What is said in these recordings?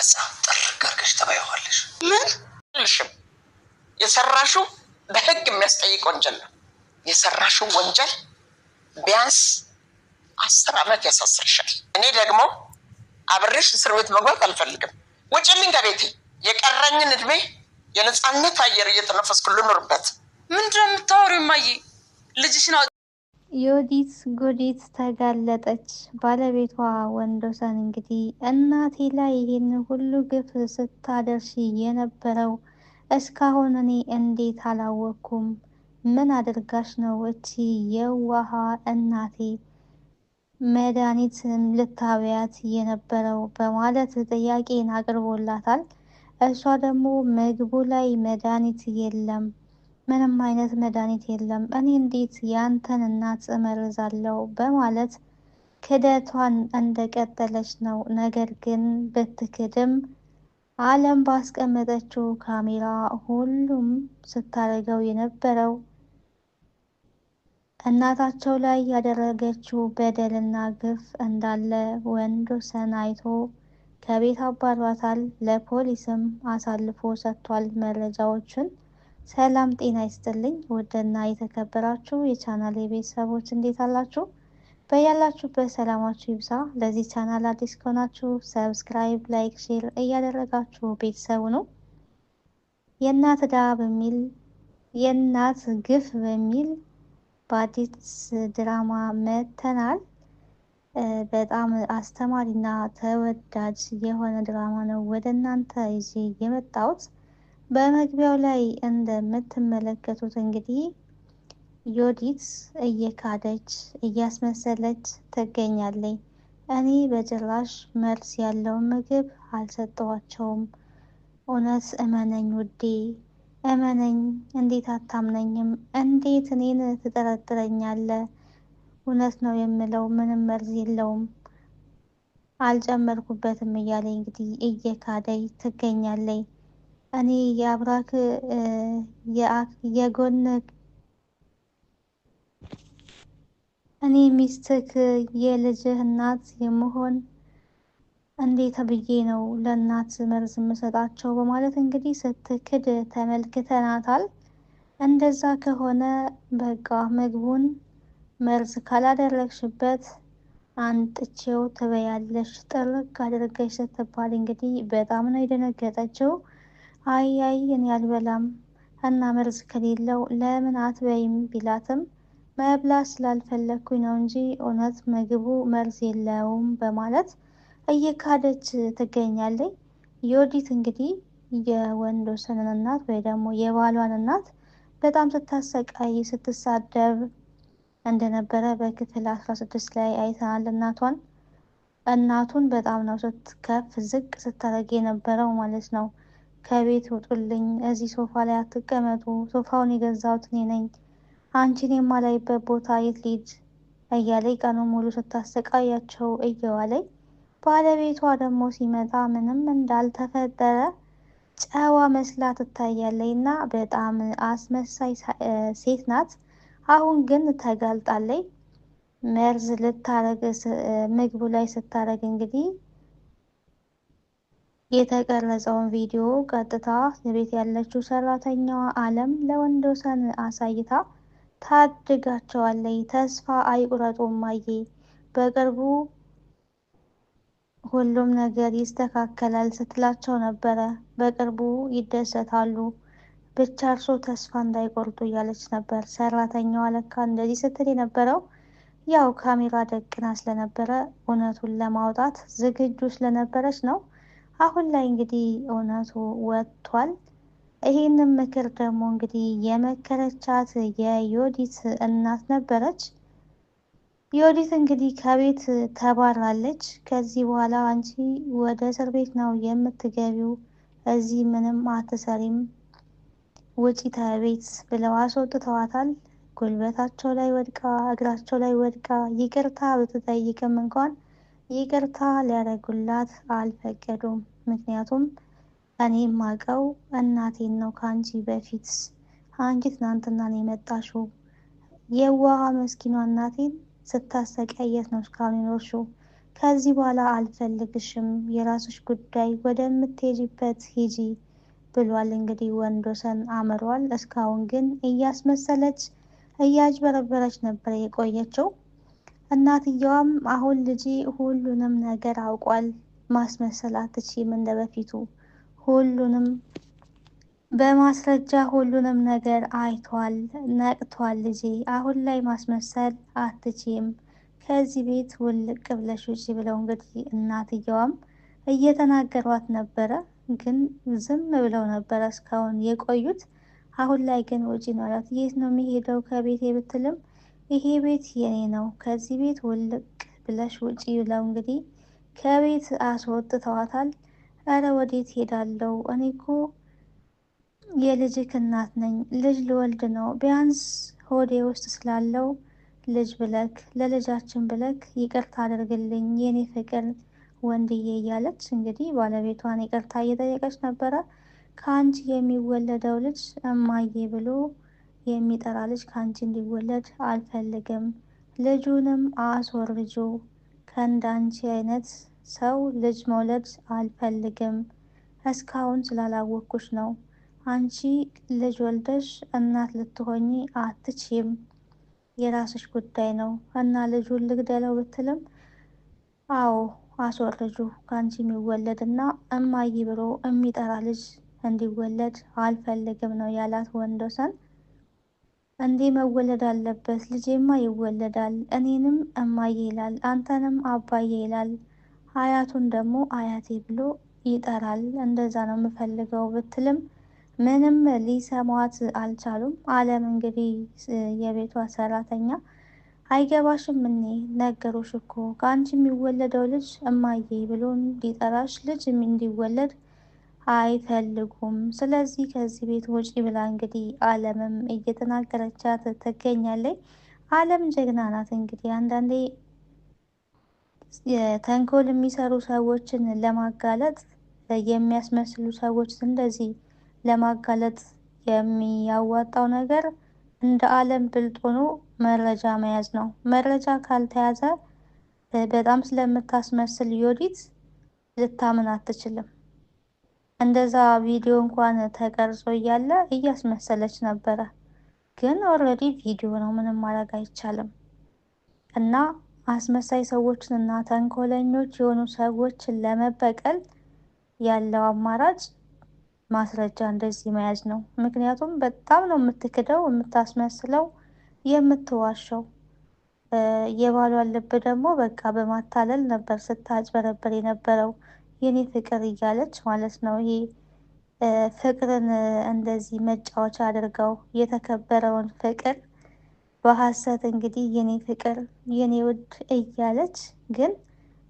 ከዛ ጥርቅርቅሽ ተባይዋለሽ። ምን ልሽም የሰራሽው በህግ የሚያስጠይቅ ወንጀል ነው። የሰራሽው ወንጀል ቢያንስ 10 ዓመት ያሳስርሻል። እኔ ደግሞ አብሬሽ እስር ቤት መግባት አልፈልግም። ውጭልኝ ከቤቴ። የቀረኝን እድሜ የነጻነት አየር እየተነፈስኩ ልኖርበት። ምንድነው የምታወሪው እማዬ? ልጅሽን ዮዲት ጉዲት ተጋለጠች። ባለቤቷ ወንዶሰን እንግዲህ እናቴ ላይ ይህን ሁሉ ግፍ ስታደርሽ የነበረው እስካሁን እኔ እንዴት አላወቅኩም? ምን አድርጋሽ ነው እቺ የዋሃ እናቴ መድኃኒት ልታበያት የነበረው? በማለት ጥያቄን አቅርቦላታል። እሷ ደግሞ ምግቡ ላይ መድኃኒት የለም፣ ምንም አይነት መድኃኒት የለም፣ እኔ እንዴት ያንተን እናት እመርዛለሁ? በማለት ክደቷን እንደቀጠለች ነው። ነገር ግን ብትክድም አለም ባስቀመጠችው ካሜራ ሁሉም ስታደርገው የነበረው እናታቸው ላይ ያደረገችው በደልና ግፍ እንዳለ ወንዶሰን አይቶ ከቤት አባሯታል። ለፖሊስም አሳልፎ ሰጥቷል መረጃዎችን። ሰላም ጤና ይስጥልኝ ውድና የተከበራችሁ የቻናል ቤተሰቦች እንዴት አላችሁ? በያላችሁበት ሰላማችሁ ይብዛ። ለዚህ ቻናል አዲስ ከሆናችሁ ሰብስክራይብ፣ ላይክ፣ ሼር እያደረጋችሁ ቤተሰቡ ነው። የእናት ዕዳ በሚል የእናት ግፍ በሚል በአዲስ ድራማ መተናል። በጣም አስተማሪና ተወዳጅ የሆነ ድራማ ነው ወደ እናንተ ይዤ የመጣሁት። በመግቢያው ላይ እንደምትመለከቱት እንግዲህ ዮዲት እየካደች እያስመሰለች ትገኛለች። እኔ በጭራሽ መልስ ያለውን ምግብ አልሰጠዋቸውም፣ እውነት እመነኝ ውዴ እመነኝ፣ እንዴት አታምነኝም? እንዴት እኔን ትጠረጥረኛለህ? እውነት ነው የምለው፣ ምንም መርዝ የለውም፣ አልጨመርኩበትም እያለ እንግዲህ እየካደች ትገኛለች። እኔ የአብራክ የጎን እኔ ሚስትክ የልጅህ እናት የመሆን እንዴት ብዬ ነው ለእናት መርዝ የምሰጣቸው? በማለት እንግዲህ ስትክድ ተመልክተናታል። እንደዛ ከሆነ በቃ ምግቡን መርዝ ካላደረግሽበት አንጥቼው ትበያለሽ ጥርግ አድርገሽ ስትባል እንግዲህ በጣም ነው የደነገጠችው። አይ እኔ አልበላም እና መርዝ ከሌለው ለምን አትበይም ቢላትም መብላት ስላልፈለግኩኝ ነው እንጂ እውነት ምግቡ መርዝ የለውም በማለት እየካደች ትገኛለች። ዮዲት እንግዲህ የወንዶሰንን እናት ወይ ደግሞ የባሏን እናት በጣም ስታሰቃይ ስትሳደብ እንደነበረ በክፍል 16 ላይ አይተናል። እናቱን በጣም ነው ስትከፍ ዝቅ ስታደርግ የነበረው ማለት ነው። ከቤት ውጡልኝ፣ እዚህ ሶፋ ላይ አትቀመጡ፣ ሶፋውን የገዛሁት እኔ ነኝ፣ አንቺን የማላይበት ቦታ የት ልሂድ እያለች ቀኑን ሙሉ ስታሰቃያቸው እየዋለች፣ ባለቤቷ ደግሞ ሲመጣ ምንም እንዳልተፈጠረ ጨዋ መስላ ትታያለች እና በጣም አስመሳይ ሴት ናት። አሁን ግን ተጋልጣለች። መርዝ ልታረግ ምግቡ ላይ ስታረግ እንግዲህ የተቀረጸውን ቪዲዮ ቀጥታ ቤት ያለችው ሰራተኛዋ አለም ለወንዶሰን አሳይታ ታድጋቸዋለች። ተስፋ አይቁረጡ እማዬ፣ በቅርቡ ሁሉም ነገር ይስተካከላል ስትላቸው ነበረ። በቅርቡ ይደሰታሉ፣ ብቻ እርሶ ተስፋ እንዳይቆርጡ እያለች ነበር ሰራተኛዋ። ለካ እንደዚህ ስትል የነበረው ያው ካሜራ ደቅና ስለነበረ እውነቱን ለማውጣት ዝግጁ ስለነበረች ነው። አሁን ላይ እንግዲህ እውነቱ ወጥቷል። ይህንን ምክር ደግሞ እንግዲህ የመከረቻት የዮዲት እናት ነበረች። ዮዲት እንግዲህ ከቤት ተባራለች። ከዚህ በኋላ አንቺ ወደ እስር ቤት ነው የምትገቢው፣ እዚህ ምንም አትሰሪም፣ ውጪ ከቤት ብለው አስወጥተዋታል። ጉልበታቸው ላይ ወድቃ እግራቸው ላይ ወድቃ ይቅርታ ብትጠይቅም እንኳን ይቅርታ ሊያደርጉላት አልፈቀዱም። ምክንያቱም እኔ ማቀው እናቴን ነው ከአንቺ በፊት፣ አንቺ ትናንትና ነው የመጣሽው፣ የዋሃ መስኪኗ እናቴን ስታሰቃየት ነው እስካሁን የኖርሽው፣ ከዚህ በኋላ አልፈልግሽም፣ የራስሽ ጉዳይ፣ ወደምትሄጂበት ሂጂ ብሏል። እንግዲህ ወንዶሰን አምሯል። እስካሁን ግን እያስመሰለች እያጭበረበረች ነበር የቆየችው። እናትየዋም አሁን ልጄ ሁሉንም ነገር አውቋል፣ ማስመሰል አትችይም እንደ በፊቱ፣ ሁሉንም በማስረጃ ሁሉንም ነገር አይቷል፣ ነቅቷል ልጄ፣ አሁን ላይ ማስመሰል አትችይም፣ ከዚህ ቤት ውልቅ ብለሽ ውጪ ብለው እንግዲህ እናትየዋም እየተናገሯት ነበረ። ግን ዝም ብለው ነበረ እስካሁን የቆዩት። አሁን ላይ ግን ውጪ ነው አላት። የት ነው የሚሄደው ከቤቴ ብትልም ይሄ ቤት የኔ ነው፣ ከዚህ ቤት ውልቅ ብለሽ ውጪ ብለው እንግዲህ ከቤት አስወጥተዋታል። እረ ወዴት ሄዳለው? እኔ እኮ የልጅክ እናት ነኝ፣ ልጅ ልወልድ ነው። ቢያንስ ሆዴ ውስጥ ስላለው ልጅ ብለክ ለልጃችን ብለክ ይቅርታ አድርግልኝ የኔ ፍቅር ወንድዬ እያለች እንግዲህ ባለቤቷን ይቅርታ እየጠየቀች ነበረ። ከአንቺ የሚወለደው ልጅ እማዬ ብሎ የሚጠራ ልጅ ከአንቺ እንዲወለድ አልፈልግም። ልጁንም አስወርጁ። ከእንዳንቺ አይነት ሰው ልጅ መውለድ አልፈልግም። እስካሁን ስላላወቅኩሽ ነው። አንቺ ልጅ ወልደሽ እናት ልትሆኚ አትችይም። የራስሽ ጉዳይ ነው እና ልጁን ልግደለው ብትልም አዎ አስወርጁ። ከአንቺ የሚወለድ እና እማዬ ብሎ የሚጠራ ልጅ እንዲወለድ አልፈልግም ነው ያላት ወንዶሰን። እንዴ መወለድ አለበት፣ ልጄማ ይወለዳል፣ እኔንም እማዬ ይላል፣ አንተንም አባዬ ይላል፣ አያቱን ደግሞ አያቴ ብሎ ይጠራል። እንደዛ ነው የምፈልገው ብትልም ምንም ሊሰሟት አልቻሉም። አለም እንግዲህ የቤቷ ሰራተኛ አይገባሽም፣ እኔ ነገሮሽ እኮ ከአንቺ የሚወለደው ልጅ እማዬ ብሎ እንዲጠራሽ ልጅ እንዲወለድ አይፈልጉም። ስለዚህ ከዚህ ቤት ውጪ ብላ እንግዲህ አለምም እየተናገረቻት ትገኛለች። አለም ጀግና ናት። እንግዲህ አንዳንዴ ተንኮል የሚሰሩ ሰዎችን ለማጋለጥ የሚያስመስሉ ሰዎች እንደዚህ ለማጋለጥ የሚያዋጣው ነገር እንደ አለም ብልጥ ሆኖ መረጃ መያዝ ነው። መረጃ ካልተያዘ በጣም ስለምታስመስል ዮዲት ልታምን አትችልም። እንደዛ ቪዲዮ እንኳን ተቀርጾ እያለ እያስመሰለች ነበረ። ግን ኦልሬዲ ቪዲዮ ነው፣ ምንም ማድረግ አይቻልም። እና አስመሳይ ሰዎችን እና ተንኮለኞች የሆኑ ሰዎችን ለመበቀል ያለው አማራጭ ማስረጃ እንደዚህ መያዝ ነው። ምክንያቱም በጣም ነው የምትክደው፣ የምታስመስለው፣ የምትዋሸው። የባሏን ልብ ደግሞ በቃ በማታለል ነበር ስታጭበረበር የነበረው። የኔ ፍቅር እያለች ማለት ነው። ይሄ ፍቅርን እንደዚህ መጫወቻ አድርገው የተከበረውን ፍቅር በሀሰት እንግዲህ የኔ ፍቅር የኔ ውድ እያለች ግን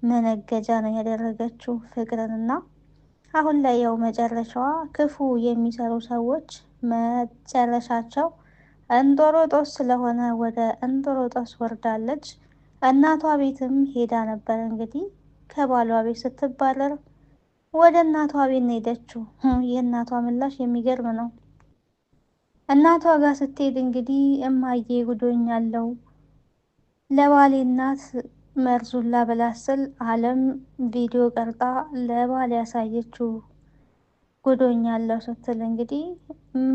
መነገጃ ነው ያደረገችው ፍቅርንና አሁን ላይ ያው መጨረሻዋ ክፉ የሚሰሩ ሰዎች መጨረሻቸው እንጦሮጦስ ስለሆነ ወደ እንጦሮጦስ ወርዳለች። እናቷ ቤትም ሄዳ ነበር እንግዲህ ከባሏ ቤት ስትባረር ወደ እናቷ ቤት ነው ሄደችው። የእናቷ ምላሽ የሚገርም ነው። እናቷ ጋር ስትሄድ እንግዲህ እማዬ ጉዶኛለው ለባሌ እናት መርዙላ ብላ ስል አለም ቪዲዮ ቀርጣ ለባል ያሳየችው ጉዶኛለው ስትል እንግዲህ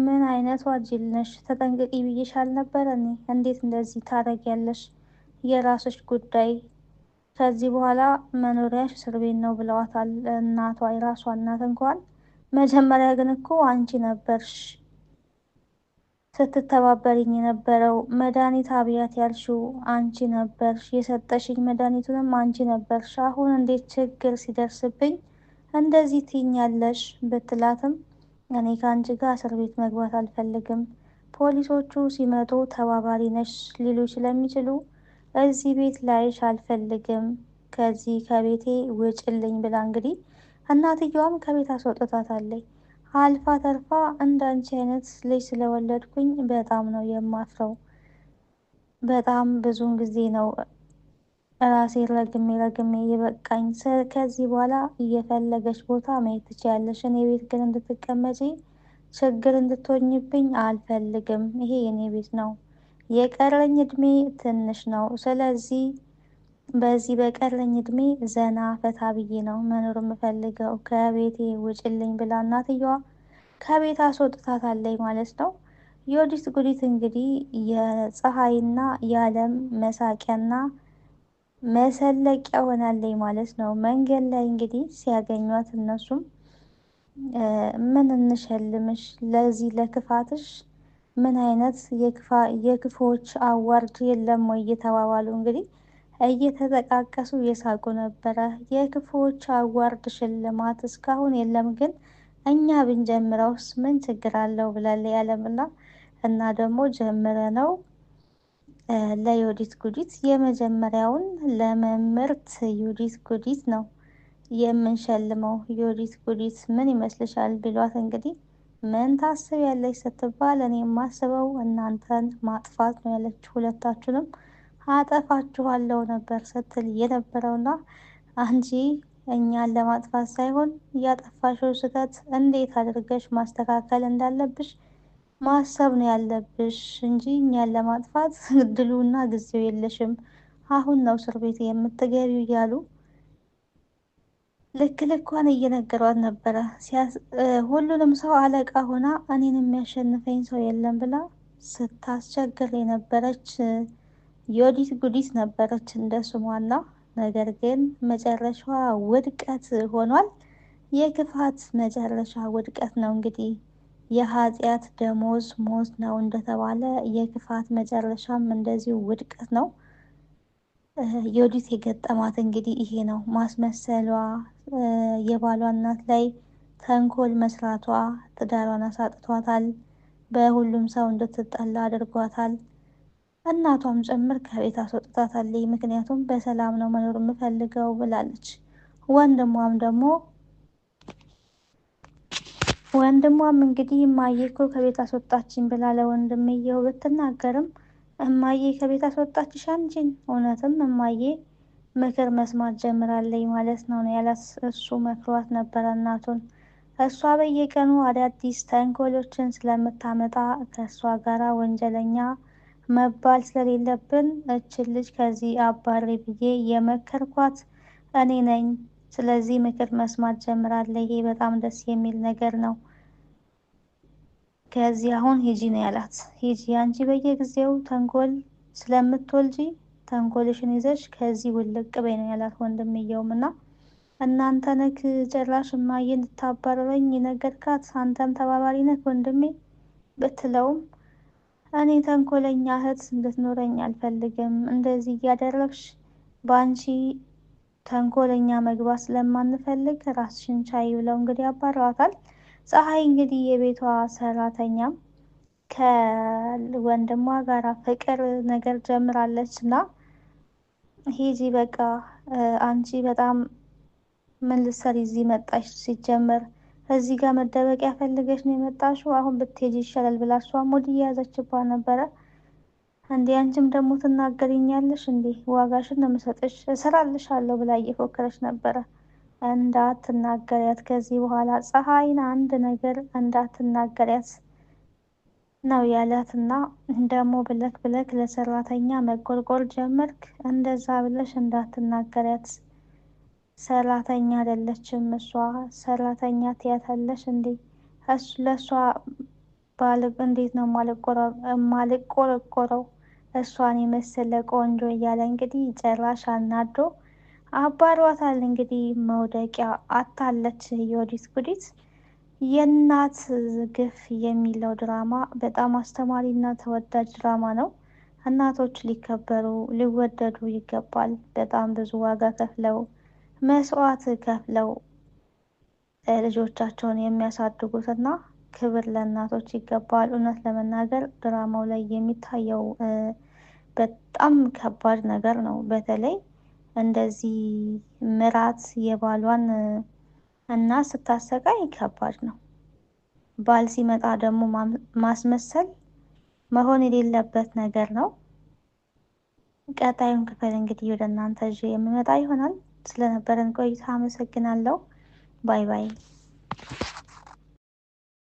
ምን አይነት ዋጅል ነሽ? ተጠንቅቂ ብዬሽ አልነበረ? እኔ እንዴት እንደዚህ ታረጊያለሽ? የራስሽ ጉዳይ፣ ከዚህ በኋላ መኖሪያሽ እስር ቤት ነው ብለዋታል እናቷ፣ የራሷ እናት እንኳን። መጀመሪያ ግን እኮ አንቺ ነበርሽ ስትተባበሪኝ የነበረው፣ መድኃኒት አብያት ያልሽው አንቺ ነበርሽ፣ የሰጠሽኝ መድኃኒቱንም አንቺ ነበርሽ። አሁን እንዴት ችግር ሲደርስብኝ እንደዚህ ትይኛለሽ? ብትላትም እኔ ከአንቺ ጋር እስር ቤት መግባት አልፈልግም፣ ፖሊሶቹ ሲመጡ ተባባሪ ነሽ ሊሉ ስለሚችሉ እዚህ ቤት ላይሽ አልፈልግም፣ ከዚህ ከቤቴ ውጭልኝ ብላ እንግዲህ እናትየዋም ከቤት አስወጥታታለች። አልፋ ተርፋ እንዳንቺ አይነት ልጅ ስለወለድኩኝ በጣም ነው የማፍረው። በጣም ብዙን ጊዜ ነው ራሴ ረግሜ የበቃኝ። ከዚህ በኋላ እየፈለገች ቦታ መሄድ ትችያለሽ። እኔ ቤት ግን እንድትቀመጪ ችግር እንድትሆኝብኝ አልፈልግም። ይሄ የኔ ቤት ነው። የቀረኝ እድሜ ትንሽ ነው። ስለዚህ በዚህ በቀረኝ እድሜ ዘና ፈታ ብዬ ነው መኖር የምፈልገው፣ ከቤቴ ውጭልኝ ብላ እናትየዋ ከቤት አስወጥታታለች ማለት ነው። የወዲት ጉዲት እንግዲህ የፀሐይና የዓለም መሳቂያና መሰለቂያ ሆናለች ማለት ነው። መንገድ ላይ እንግዲህ ሲያገኟት እነሱም ምን እንሸልምሽ ለዚህ ለክፋትሽ፣ ምን አይነት የክፎች አዋርድ የለም ወይ እየተባባሉ እንግዲህ እየተጠቃቀሱ እየሳቁ ነበረ። የክፉዎች አዋርድ ሽልማት እስካሁን የለም፣ ግን እኛ ብንጀምረውስ ምን ችግር አለው ብላለች ዓለምና እና ደግሞ ጀምረ ነው ለዮዲት ጉዲት የመጀመሪያውን ለመምህርት ዮዲት ጉዲት ነው የምንሸልመው። ዮዲት ጉዲት ምን ይመስልሻል ቢሏት እንግዲህ ምን ታስቢያለሽ ስትባል እኔ የማስበው እናንተን ማጥፋት ነው ያለች። ሁለታችሁንም አጠፋችኋለሁ ነበር ስትል የነበረውና አንቺ እኛን ለማጥፋት ሳይሆን ያጠፋሽው ስህተት እንዴት አድርገሽ ማስተካከል እንዳለብሽ ማሰብ ነው ያለብሽ እንጂ እኛን ለማጥፋት እድሉና ጊዜው የለሽም። አሁን ነው እስር ቤት የምትገቢው እያሉ ልክ ልኳን እየነገሯት ነበረ። ሁሉንም ሰው አለቃ ሆና እኔን የሚያሸንፈኝ ሰው የለም ብላ ስታስቸግር የነበረች ዮዲት ጉዲት ነበረች እንደ ስሟና፣ ነገር ግን መጨረሻዋ ውድቀት ሆኗል። የክፋት መጨረሻ ውድቀት ነው። እንግዲህ የኃጢአት ደሞዝ ሞት ነው እንደተባለ የክፋት መጨረሻም እንደዚሁ ውድቀት ነው። ዮዲት የገጠማት እንግዲህ ይሄ ነው። ማስመሰሏ፣ የባሏ እናት ላይ ተንኮል መስራቷ ትዳሯን አሳጥቷታል። በሁሉም ሰው እንድትጠላ አድርጓታል። እናቷም ጭምር ከቤት አስወጥታታለች። ምክንያቱም በሰላም ነው መኖር የምፈልገው ብላለች። ወንድሟም እንግዲህ እማዬ እኮ ከቤት አስወጣችኝ ብላ ለወንድምየው ብትናገርም እማዬ ከቤት አስወጣችሽ አንቺን? እውነትም እማዬ ምክር መስማት ጀምራለች ማለት ነው ያላት። እሱ መክሯት ነበረ እናቱን። እሷ በየቀኑ አዳዲስ ተንኮሎችን ስለምታመጣ ከእሷ ጋራ ወንጀለኛ መባል ስለሌለብን እችን ልጅ ከዚህ አባሪ ብዬ የመከርኳት እኔ ነኝ። ስለዚህ ምክር መስማት ጀምራለች። ይሄ በጣም ደስ የሚል ነገር ነው። ከዚህ አሁን ሂጂ ነው ያላት። ሂጂ አንቺ በየጊዜው ተንኮል ስለምትወልጂ ተንኮልሽን ይዘሽ ከዚህ ውልቅ በይ ነው ያላት ወንድምየውም። እና እናንተ ነክ ጭራሽ እማዬ እንድታባረረኝ የነገርካት አንተም ተባባሪ ነክ ወንድሜ ብትለውም እኔ ተንኮለኛ እህት እንድትኖረኝ አልፈልግም፣ እንደዚህ እያደረግሽ በአንቺ ተንኮለኛ መግባት ስለማንፈልግ ራስሽን ቻይ ብለው እንግዲህ አባረዋታል። ፀሐይ እንግዲህ የቤቷ ሰራተኛም ከወንድሟ ጋር ፍቅር ነገር ጀምራለች እና ሂጂ በቃ አንቺ በጣም ምን ልትሰሪ እዚህ መጣሽ? ሲጀመር እዚህ ጋር መደበቂያ ፈልገሽ ነው የመጣሽው? አሁን ብትሄጂ ይሻላል ብላ እሷም ሙድ እየያዘችባት ነበረ። እንዴ አንቺም ደግሞ ትናገሪኛለሽ እንዴ? ዋጋሽን ነው የምሰጥሽ፣ እሰራልሻለሁ ብላ እየፎከረች ነበረ። እንዳትናገሪያት ከዚህ በኋላ ፀሐይን አንድ ነገር እንዳትናገሪያት ነው ያላት። እና ደግሞ ብለክ ብለክ ለሰራተኛ መቆርቆር ጀመርክ። እንደዛ ብለሽ እንዳትናገሪያት፣ ሰራተኛ አይደለችም እሷ። ሰራተኛ ትያታለሽ እንዴ? እሱ ለእሷ እንዴት ነው ማልቆረቆረው? እሷን የመሰለ ቆንጆ እያለ እንግዲህ ጭራሽ አናዶ አባሯታል። እንግዲህ መውደቂያ አታለች ዮዲት ጉዲት። የእናት ግፍ የሚለው ድራማ በጣም አስተማሪ እና ተወዳጅ ድራማ ነው። እናቶች ሊከበሩ ሊወደዱ ይገባል። በጣም ብዙ ዋጋ ከፍለው መስዋዕት ከፍለው ልጆቻቸውን የሚያሳድጉትና ክብር ለእናቶች ይገባል። እውነት ለመናገር ድራማው ላይ የሚታየው በጣም ከባድ ነገር ነው። በተለይ እንደዚህ ምራት የባሏን እና ስታሰቃይ ከባድ ነው። ባል ሲመጣ ደግሞ ማስመሰል መሆን የሌለበት ነገር ነው። ቀጣዩን ክፍል እንግዲህ ወደ እናንተ ይዤ የምመጣ ይሆናል። ስለነበረን ቆይታ አመሰግናለሁ። ባይ ባይ።